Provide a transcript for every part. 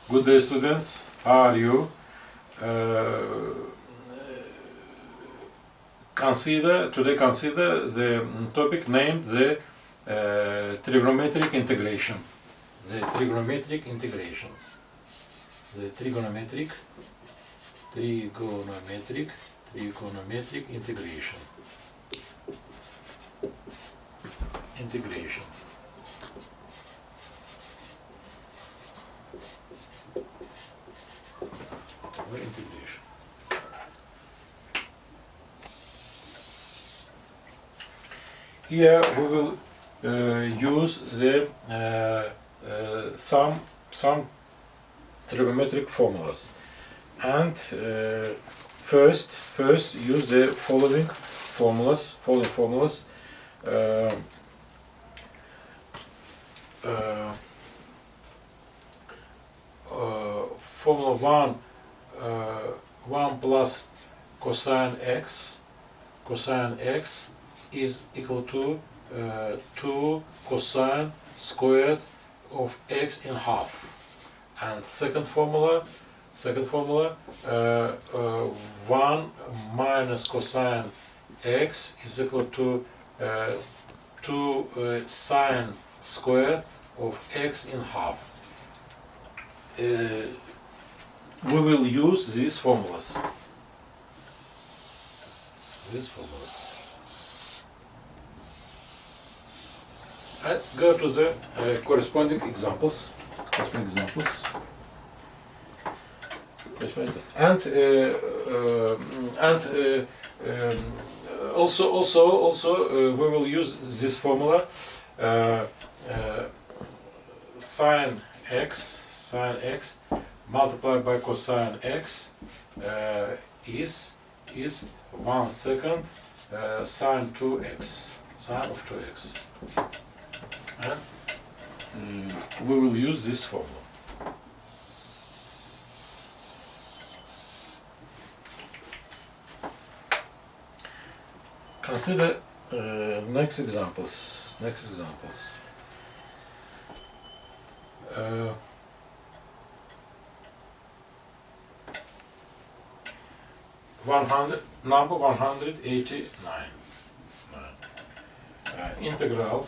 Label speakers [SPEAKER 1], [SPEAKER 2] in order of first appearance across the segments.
[SPEAKER 1] Good day, students. How are you? Consider the topic named the trigonometric integration. The trigonometric integration. The trigonometric integration. Integration. Integration. Here we will use the some trigonometric formulas, and first use the following formulas. Formula 1 plus cosine x is equal to 2 cosine squared of x in half. And second formula 1 minus cosine x is equal to 2 sine squared of x in half. We will use these formulas. And go to the corresponding examples. And also we will use this formula. Sine x multiplied by cosine x is 1 second sine 2x, sine of 2x. And we will use this formula. Consider next examples. 189. Integral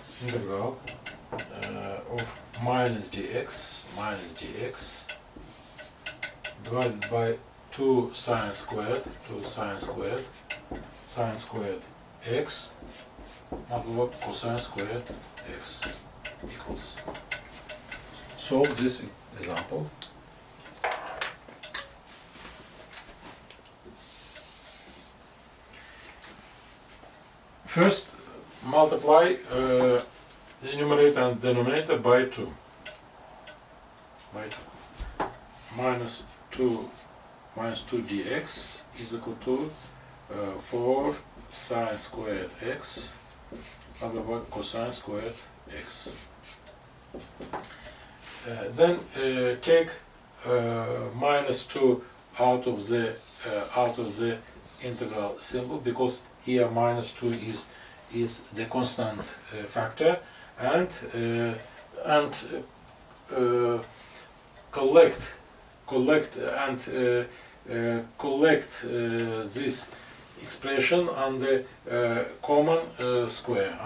[SPEAKER 1] of minus gx divided by 2 sine squared x multiplied by cosine squared x equals. Solve this example. First, multiply the numerator and denominator by 2. Minus 2 dx is equal to 4 sine squared x multiplied by cosine squared x. Then take minus 2 out of the integral symbol, because here minus 2 is the constant factor, and collect this expression on the common square.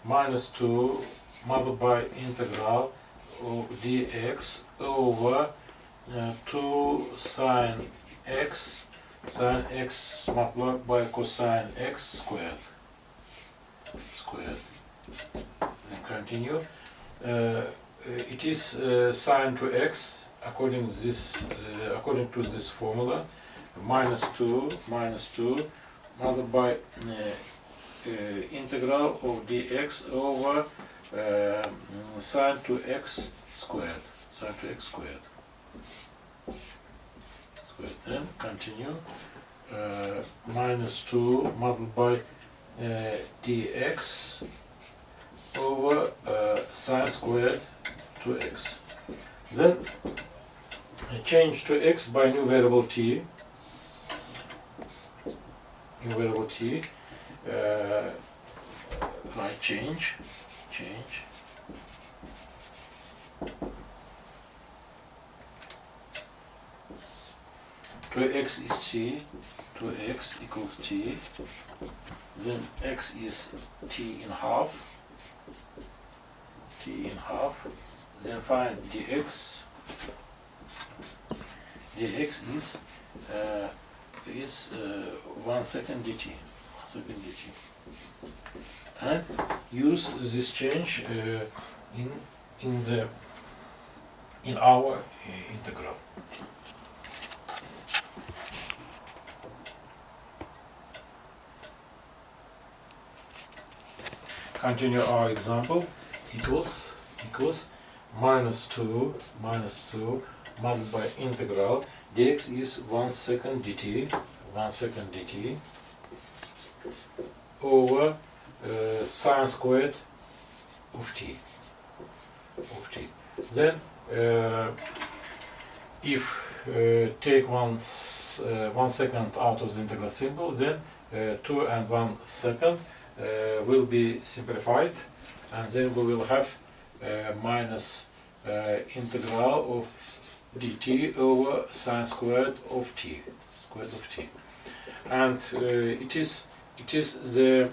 [SPEAKER 1] Minus 2 multiplied by integral of dx over 2 sine x multiplied by cosine x squared. Then continue. It is sine to x according to this formula. Minus 2 multiplied by integral of dx over sine to x squared. Then continue. Minus 2 multiplied by dx over sine squared to x. Then change to x by new variable t. Right, change. 2x is t, 2x equals t, then x is t in half, then find dx. Dx is 1 second dt, and use this change in our integral. Continue our example. Equals minus 2 multiplied by integral dx is 1 second dt, over sine squared of t. Then if take 1 second out of the integral symbol, then 2 and 1 second will be simplified, and then we will have minus integral of dt over sine squared of t, and it is the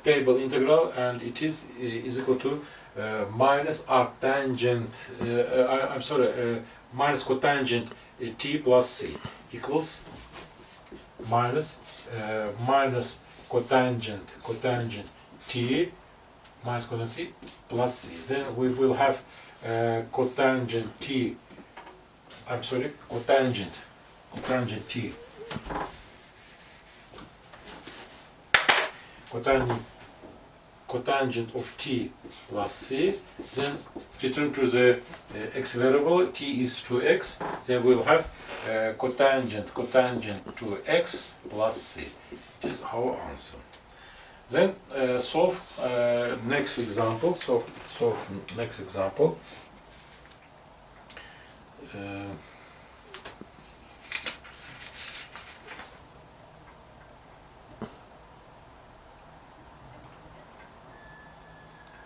[SPEAKER 1] table integral, and it is equal to minus arctangent. Minus cotangent t plus c equals minus cotangent t minus cotangent t plus c. Then we will have cotangent t. Cotangent t. Cotangent of t plus c. Then return to the x variable. T is 2x. Then we will have cotangent to x plus c. It is our answer. Then solve next example. Solve next example.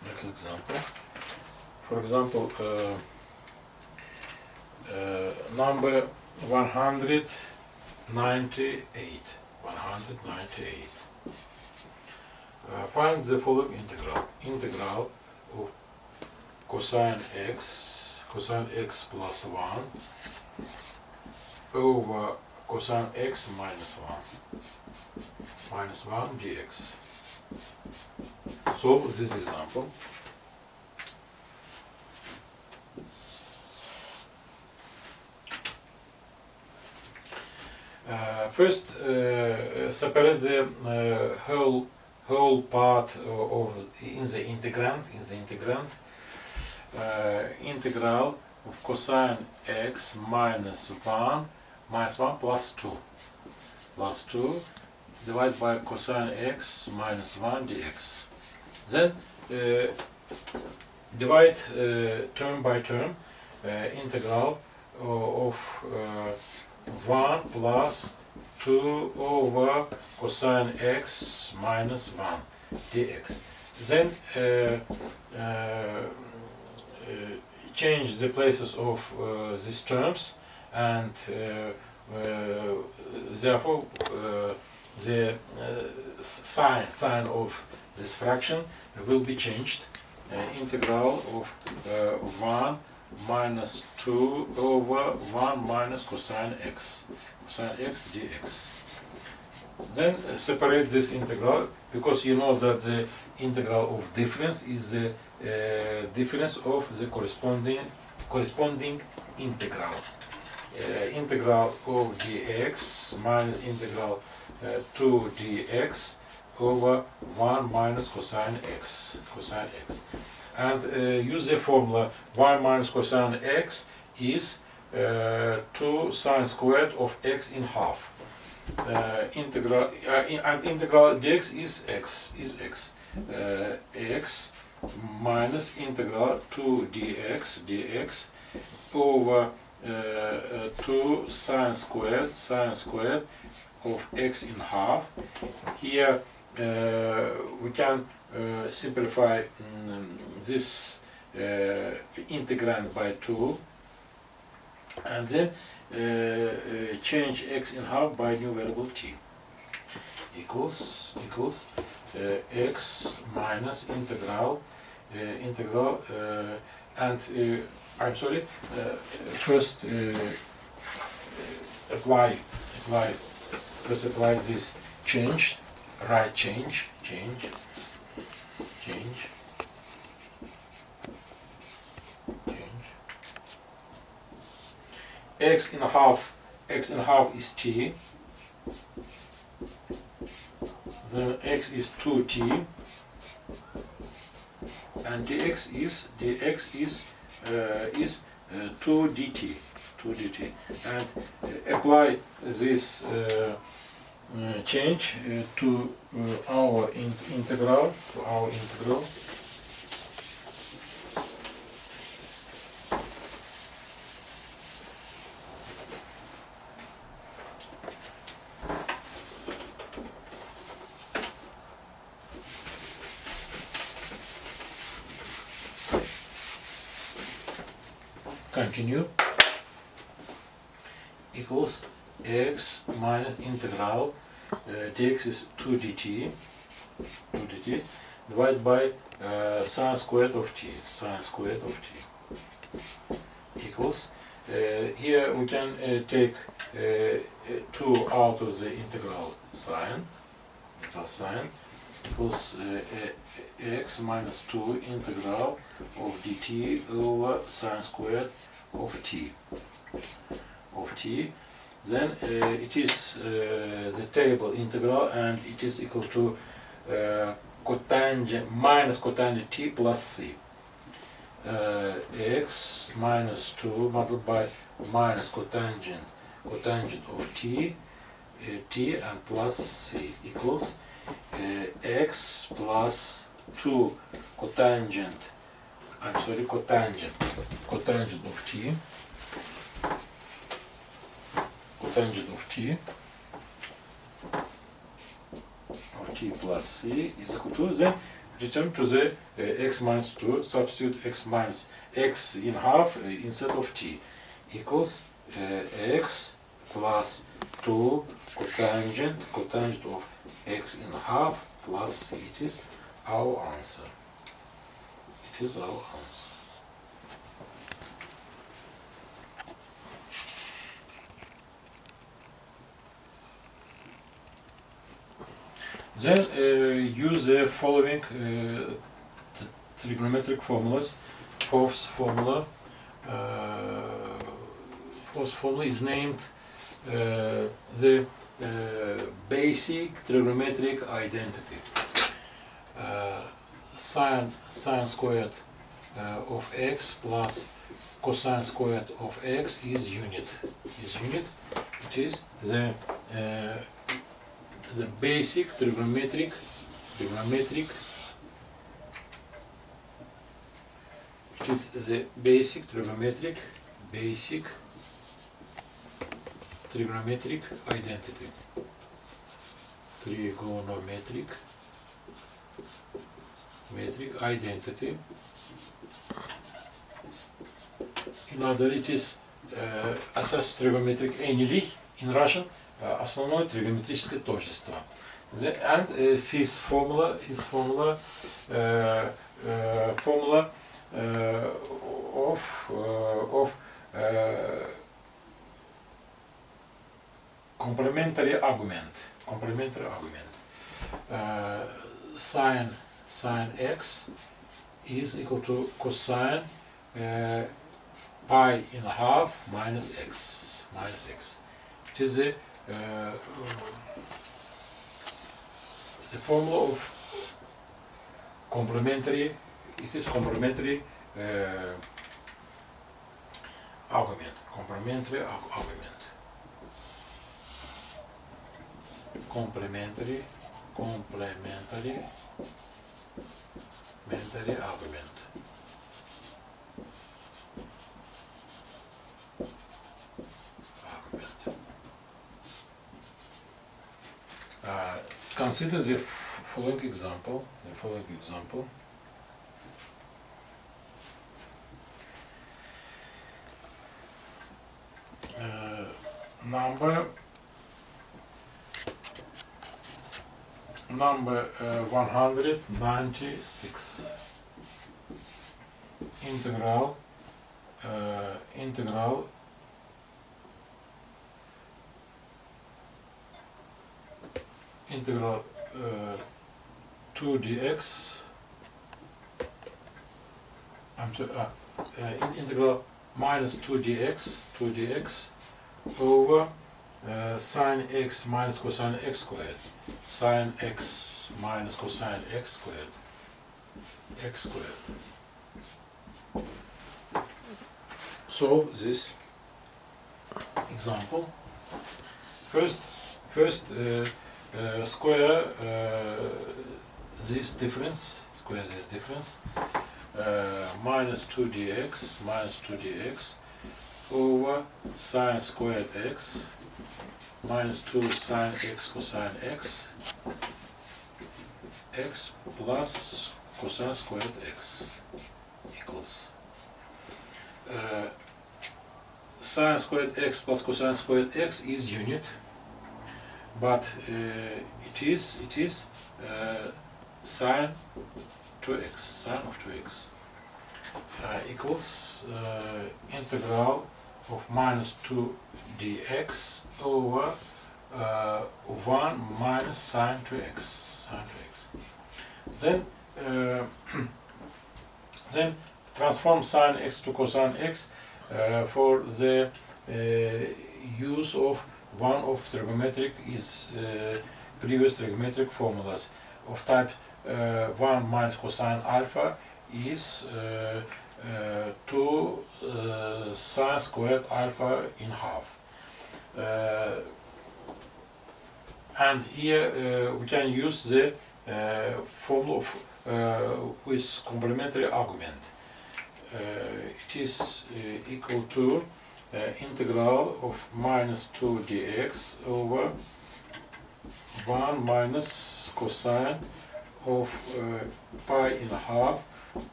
[SPEAKER 1] Next example. For example, number 198. Find the following integral. Integral of cosine x plus 1 over cosine x minus 1 dx. Solve this example. First, separate the whole part in the integrand. Integral of cosine x minus 1 plus 2 divided by cosine x minus 1 dx. Then divide term by term. Integral of 1 plus 2 over cosine x minus 1 dx. Then change the places of these terms, and therefore the sign of this fraction will be changed. Integral of 1 minus 2 over 1 minus cosine x dx. Then separate this integral, because you know that the integral of difference is the difference of the corresponding integrals. Integral of dx minus integral 2 dx over 1 minus cosine x. And use the formula 1 minus cosine x is 2 sine squared of x in half. Integral dx is x. X minus integral 2 dx over 2 sine squared of x in half. Here we can simplify this integrand by 2, and then change x in half by new variable t. Equals x minus integral and I'm sorry, first apply this change, right change x in half is t, then x is 2t, and dx is 2 dt, and apply this change to our integral. Continue. Equals x minus integral dx is 2 dt divided by sine squared of t, equals here we can take 2 out of the integral sign, equals x minus 2 integral of dt over sine squared of t. Then it is the table integral, and it is equal to cotangent minus cotangent t plus c. X minus 2 multiplied by minus cotangent of t and plus c equals x plus 2 cotangent of t plus c is equal to, then return to the x minus 2, substitute x in half instead of t, equals x plus 2 cotangent of x in half plus c. It is our answer. Then use the following trigonometric formulas. Fourth formula is named the basic trigonometric identity. Sine squared of x plus cosine squared of x is unit. It is the basic trigonometric identity. In other, it is asas trigonometric энелих in Russian, основное тригонометрическое тождество. And fifth formula of complementary argument. Sine x is equal to cosine pi in half minus x. It is the formula of complementary argument. Complementary argument. Consider the following example. number 196. Integral 2 dx. Integral minus 2 dx over sine x minus cosine x squared, sine x minus cosine x squared, Solve this example. First square this difference. Minus 2 dx over sine squared x minus 2 sine x cosine x plus cosine squared x equals sine squared x plus cosine squared x is unit, but it is sine 2x, sine of 2x equals integral of minus 2 dx over 1 minus sine 2x, Then transform sine x to cosine x for the use of one of trigonometric previous trigonometric formulas of type 1 minus cosine alpha is 2 sine squared alpha in half. And here we can use the formula with complementary argument. It is equal to integral of minus 2 dx over 1 minus cosine of pi in half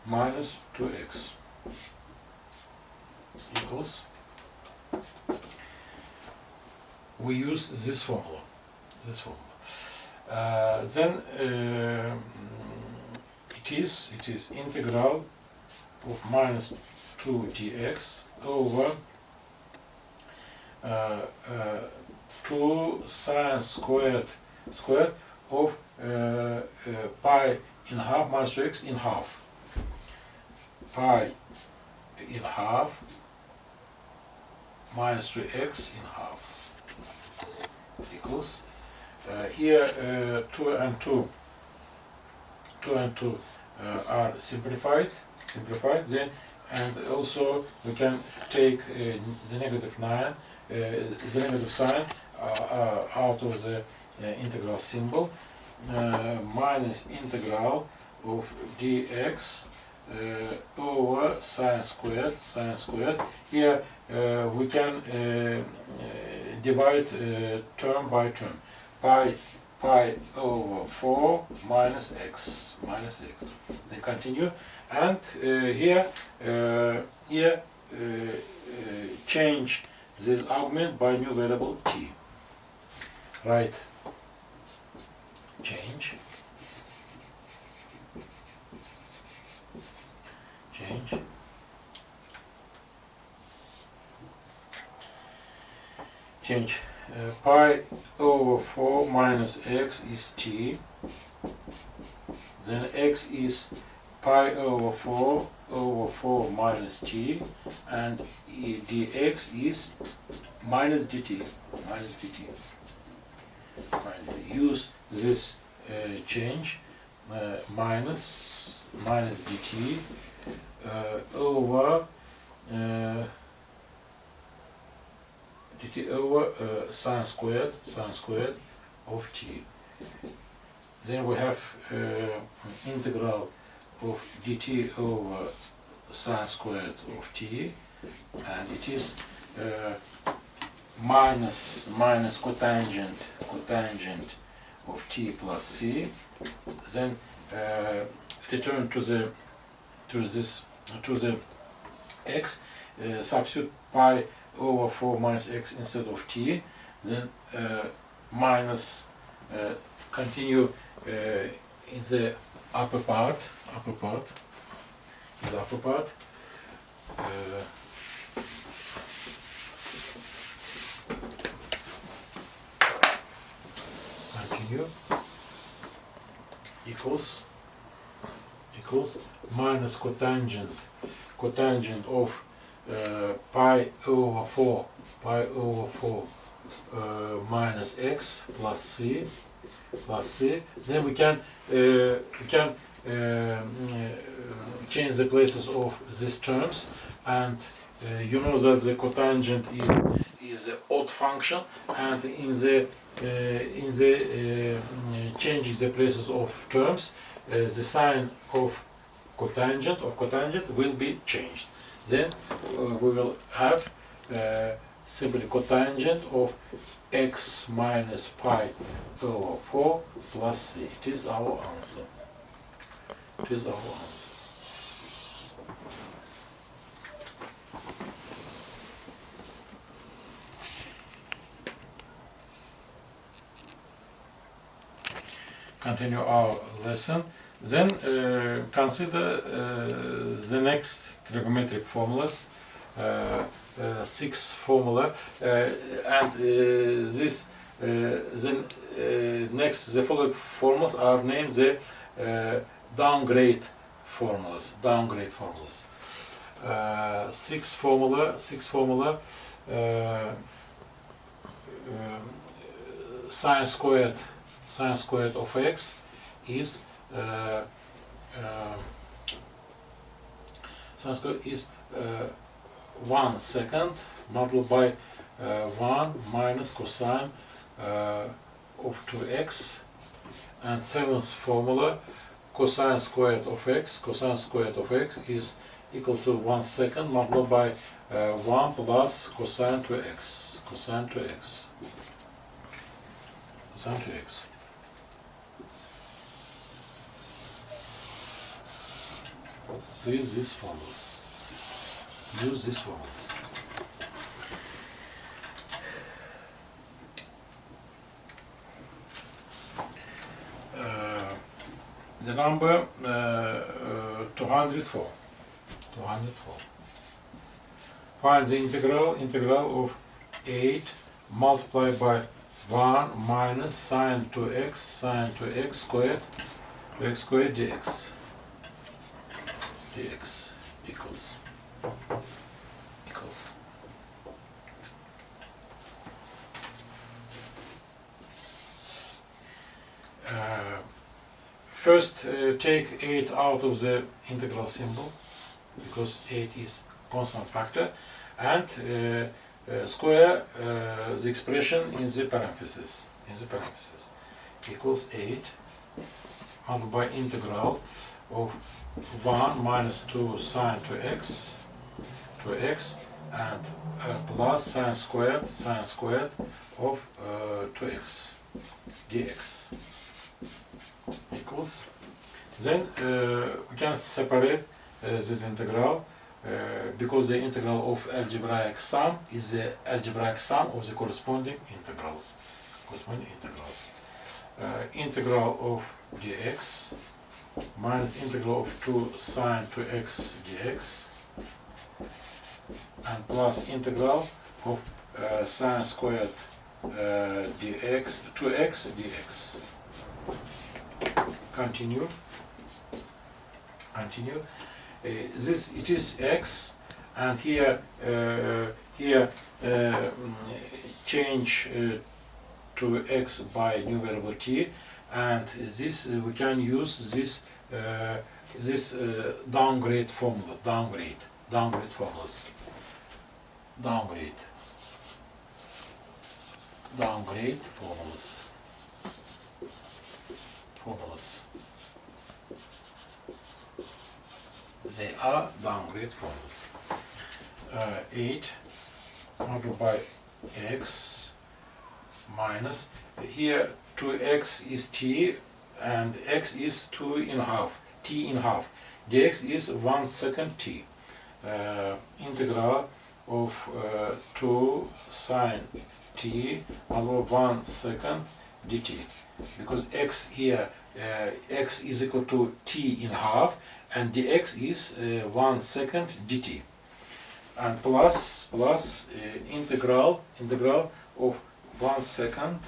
[SPEAKER 1] minus 2x equals. We use this formula. Then it is integral of minus 2 dx over 2 sine squared of pi in half minus 2x in half. Pi in half minus 3x in half equals here 2 and 2 are simplified then, and also we can take the negative sign out of the integral symbol, minus integral of dx over sine squared. Here we can divide term by term. Pi over 4 minus x. Then continue, and here change this argument by new variable t. Right? Change. Pi over 4 minus x is t. Then x is pi over 4 minus t, and dx is minus dt. Use this change, minus dt over sine squared of t. Then we have integral of dt over sine squared of t, and it is minus cotangent of t plus c. Then return to the x, substitute pi over 4 minus x instead of t, then minus, continue in the upper part, continue, equals minus cotangent of pi over 4 minus x plus c. Then we can change the places of these terms, and you know that the cotangent is an odd function, and in the changing the places of terms, the sign of cotangent will be changed. Then we will have simply cotangent of x minus pi over 4 plus c. It is our answer. Continue our lesson. Then consider the next trigonometric formulas. 6 formula, and this then next the following formulas are named the downgrade formulas. Six formula sine squared of x is sine squared is 1 second multiplied by 1 minus cosine of 2x, and 7th formula cosine squared of x is equal to 1 second multiplied by 1 plus cosine 2x. Use these formulas. The number 204. Find the integral of 8 multiplied by 1 minus sine 2x squared dx equals. First, take 8 out of the integral symbol, because 8 is constant factor, and square the expression in the parentheses. Equals 8 multiplied by integral of 1 minus 2 sine 2x and plus sine squared of 2x dx equals. Then we can separate this integral because the integral of algebraic sum is the algebraic sum of the corresponding integrals. Integral of dx minus integral of 2 sine 2x dx and plus integral of sine squared dx 2x dx. Continue. This it is x, and here change to x by new variable t, and this we can use this downgrade formulas. They are downgrade formulas. 8 multiplied by x minus, here 2x is t and x is 2 in half, t in half. Dx is 1 second t. Integral of 2 sine t over 1 second dt, because x here, x is equal to t in half, and dx is 1 second dt, and plus integral of 1 second,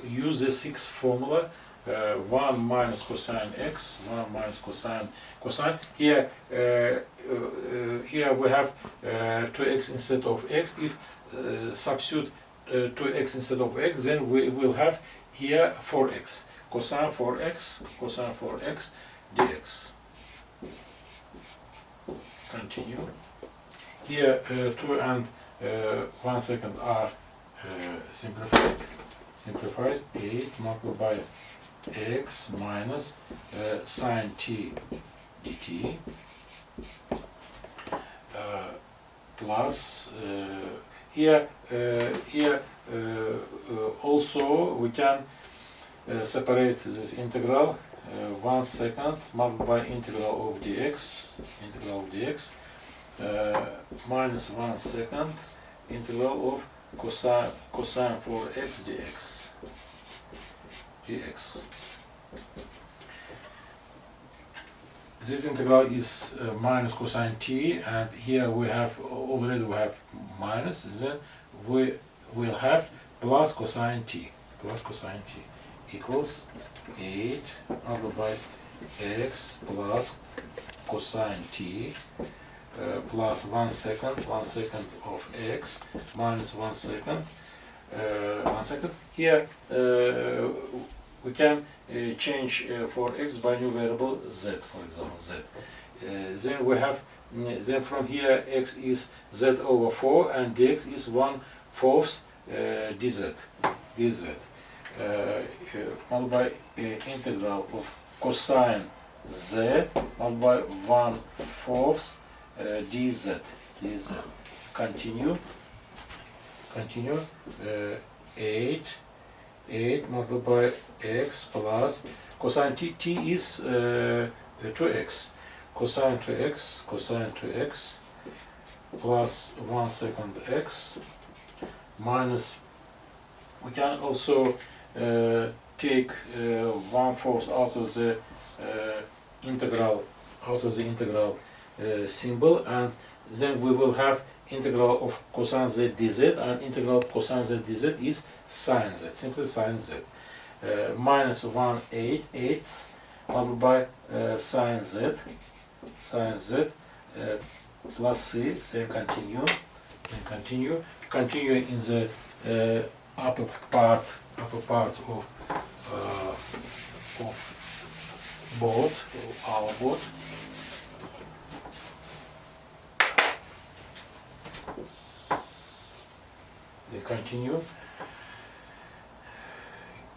[SPEAKER 1] use the sixth formula, 1 minus cosine x, 1 minus cosine. Here, here we have 2x instead of x. If substitute 2x instead of x, then we will have here 4x. Cosine 4x dx. Continue. Here 2 and 1 second are simplified. 8 multiplied by x minus sine t dt, plus here also we can separate this integral, 1 second multiplied by integral of dx, minus 1 second integral of cosine 4x dx. This integral is minus cosine t, and here we have minus, then we will have plus cosine t equals 8 multiplied by x plus cosine t plus 1 second of x minus 1 second. Here we can change for x by new variable z, for example z. Then we have, then from here x is z over 4 and dx is 1/4 dz. Multiplied by integral of cosine z multiplied by 1/4 dz. Continue. 8 multiplied by x plus cosine t is 2x. Cosine 2x plus 1 second x minus, we can also take 1/4 out of the integral symbol, and then we will have integral of cosine z dz, and integral of cosine z dz is sine z, simply sine z. Minus 1/8 multiplied by sine z plus c, then continue in the upper part of our board. They continue,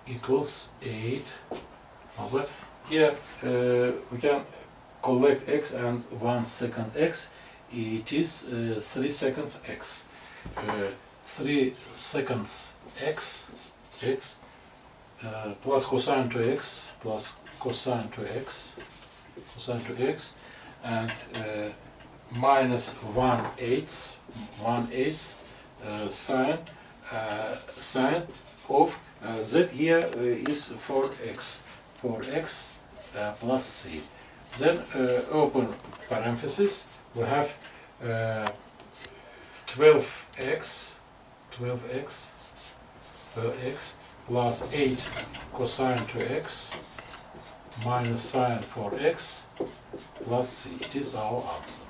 [SPEAKER 1] equals 8. Here we can collect x and 1 second x. It is 3 seconds x. 3 seconds x plus cosine 2x plus cosine 2x, and minus 1/8 sine of z here is 4x plus c. Then open parenthesis, we have 12x plus 8 cosine 2x minus sine 4x plus c. It is our answer.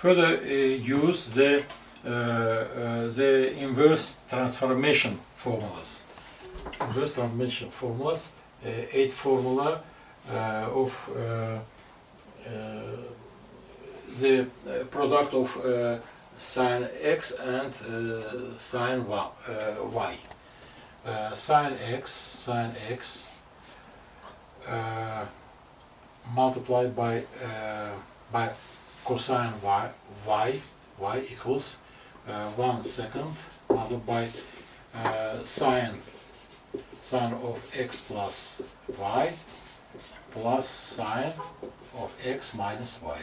[SPEAKER 1] Further use the inverse transformation formulas. Eighth formula of the product of sine x and sine y. Sine x multiplied by cosine y equals 1 second multiplied by sine of x plus y plus sine of x minus y.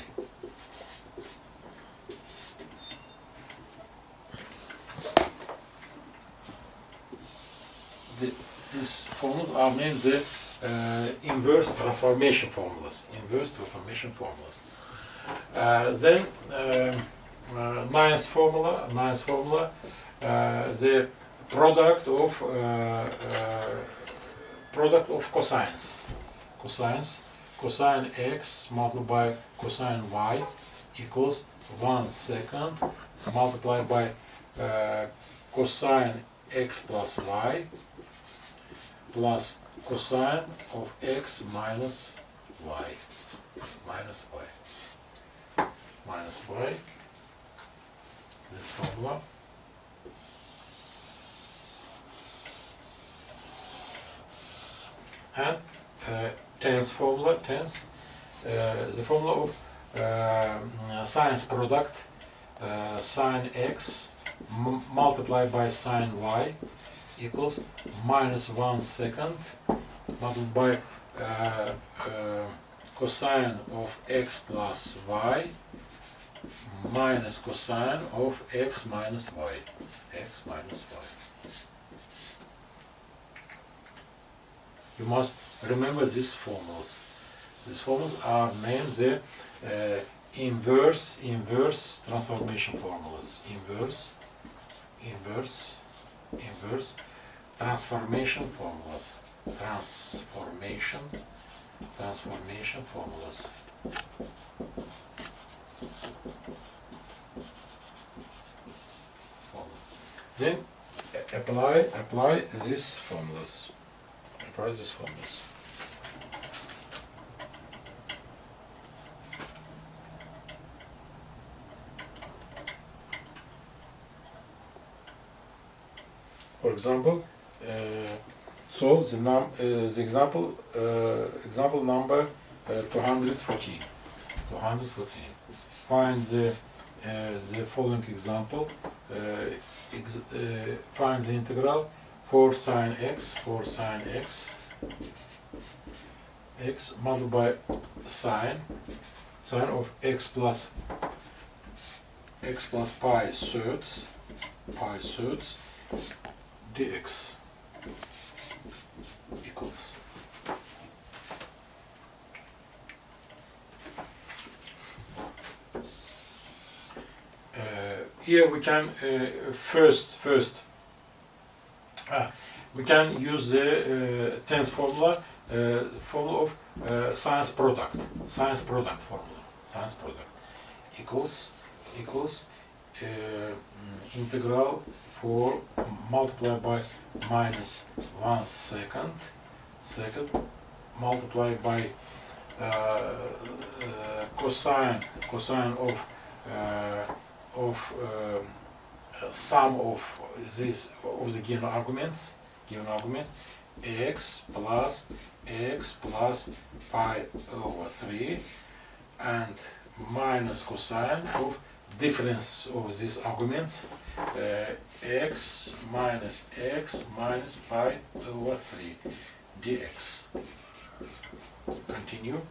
[SPEAKER 1] These formulas are named the inverse transformation formulas. Inverse transformation formulas. Then ninth formula. The product of cosines. Cosine x multiplied by cosine y equals 1 second multiplied by cosine x plus y plus cosine of x minus y. This formula. And tenth formula, the formula of sines product sine x multiplied by sine y equals minus 1 second multiplied by cosine of x plus y minus cosine of x minus y. You must remember these formulas. These formulas are named the inverse transformation formulas. Inverse transformation formulas. Transformation formulas. Then apply these formulas. For example, solve the example number 214. Find the following example. Find the integral for sine x multiplied by sine of x plus pi thirds dx equals. Here we can first we can use the tenth formula of sines product formula. Sines product equals integral for multiplied by minus 1 second multiplied by cosine of sum of the given arguments x plus pi over 3 and minus cosine of difference of these arguments x minus pi over 3 dx. Continue.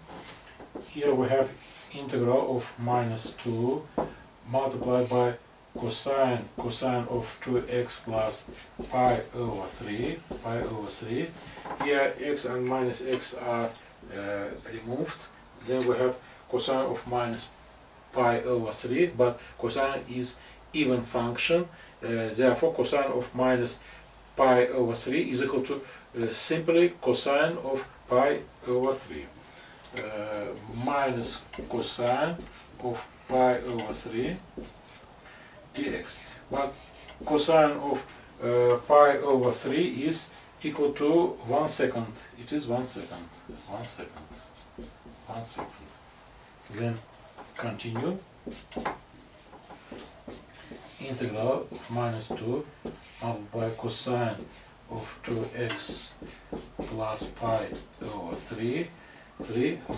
[SPEAKER 1] Here we have integral of minus 2 multiplied by cosine of 2x plus pi over 3. Here x and minus x are removed. Then we have cosine of minus pi over 3, but cosine is even function. Therefore, cosine of minus pi over 3 is equal to simply cosine of pi over 3 minus cosine of pi over 3 dx. But cosine of pi over 3 is equal to 1 second. It is 1 second. Then continue. Integral of minus 2 by cosine of 2x plus pi over 3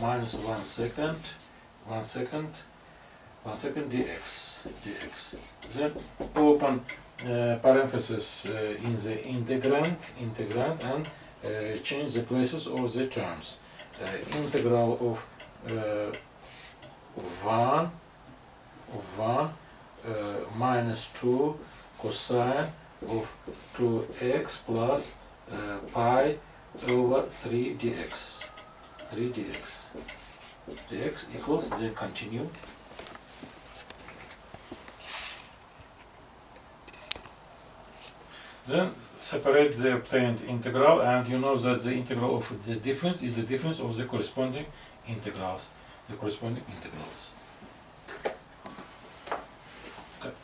[SPEAKER 1] minus 1 second 1 second dx. Then open parentheses in the integrand and change the places of the terms. Integral of 1 minus 2 cosine of 2x plus pi over 3 dx. Dx equals, then continue. Then separate the obtained integral, and you know that the integral of the difference is the difference of the corresponding integrals.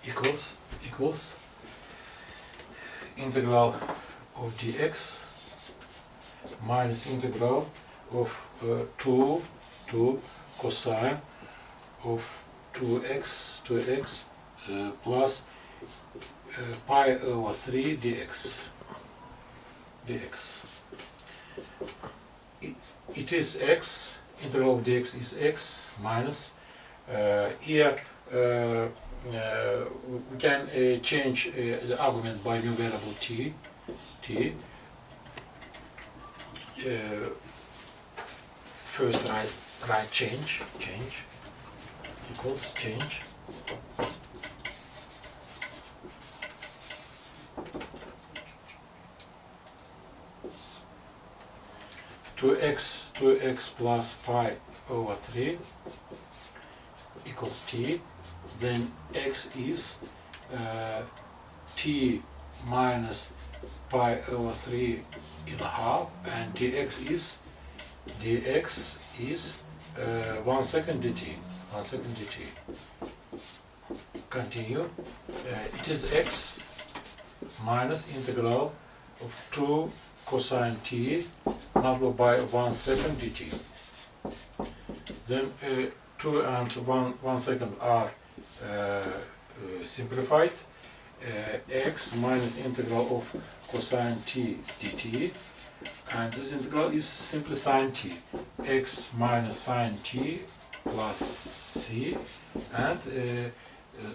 [SPEAKER 1] Equals integral of dx minus integral of 2 cosine of 2x plus pi over 3 dx. It is x, integral of dx is x minus, here we can change the argument by new variable t. First right change equals change. To x plus pi over 3 equals t. Then x is t minus pi over 3 in a half, and dx is 1 second dt. Continue. It is x minus integral of 2 cosine t multiplied by 1 second dt. Then 2 and 1 second are simplified. X minus integral of cosine t dt, and this integral is simply sine t. X minus sine t plus c, and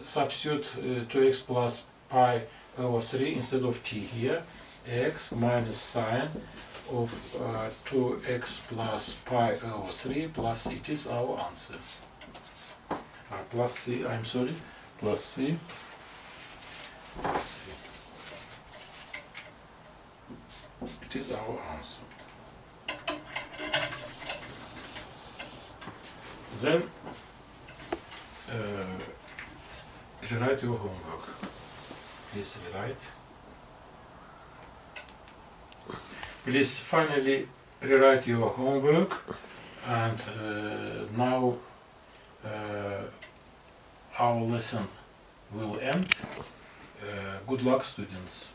[SPEAKER 1] substitute 2x plus pi over 3 instead of t here. X minus sine of 2x plus pi over 3 plus c. It is our answer. Plus c, I'm sorry, plus c. It is our answer. Then rewrite your homework. Please rewrite. Please finally rewrite your homework, and now our lesson will end. Good luck, students.